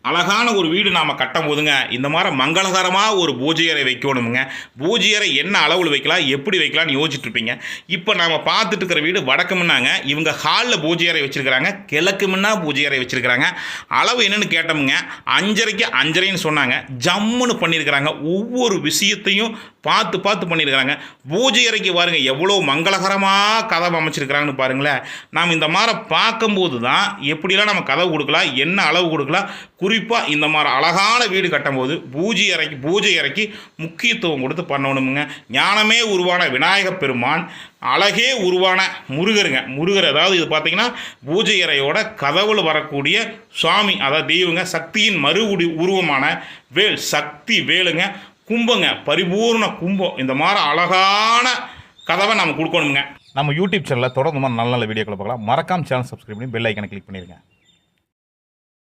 அழகான ஒரு வீடு நாம் கட்டும் போதுங்க இந்த மாதிரி மங்களகரமாக ஒரு பூஜை அறை வைக்கணுமுங்க. பூஜை அறை என்ன அளவில் வைக்கலாம், எப்படி வைக்கலாம்னு யோசிச்சுட்டு இருப்பீங்க. இப்போ நாம் பார்த்துட்டு இருக்கிற வீடு வடக்கு முன்னாங்க, இவங்க ஹாலில் பூஜை அறை வச்சுருக்கிறாங்க, கிழக்கு முன்னா பூஜை அறை வச்சுருக்கிறாங்க. அளவு என்னென்னு கேட்டோமுங்க, 5:30க்கு 5:30ன்னு சொன்னாங்க. ஜம்முன்னு பண்ணியிருக்கிறாங்க. ஒவ்வொரு விஷயத்தையும் பார்த்து பார்த்து பண்ணியிருக்கிறாங்க. பூஜை அறைக்கு பாருங்க எவ்வளோ மங்களகரமாக கதவு அமைச்சிருக்கிறாங்கன்னு பாருங்களேன். நாம் இந்த மாதிரி பார்க்கும்போது தான் எப்படிலாம் நம்ம கதவு கொடுக்கலாம், என்ன அளவு கொடுக்கலாம். குறிப்பாக இந்த மாதிரி அழகான வீடு கட்டும்போது பூஜை அறைக்கு முக்கியத்துவம் கொடுத்து பண்ணணுமுங்க. ஞானமே உருவான விநாயகப் பெருமான், அழகே உருவான முருகர் அதாவது இது பார்த்தீங்கன்னா பூஜை அறையோட கதவுல வரக்கூடிய சுவாமி, அதாவது தெய்வங்க, சக்தியின் உருவமான வேல், சக்தி வேலுங்க. கும்பங்க, பரிபூர்ண கும்பம். இந்த மாதிரி அழகான கதவை நம்ம கொடுக்கணுங்க. நம்ம யூடியூப் சேனலில் தொடர்ந்து நல்ல நல்ல வீடியோக்களை பார்க்கலாம். மறக்காம சேனல் சப்ஸ்கிரைப் பண்ணி பெல் ஐக்கனை கிளிக் பண்ணிடுங்க.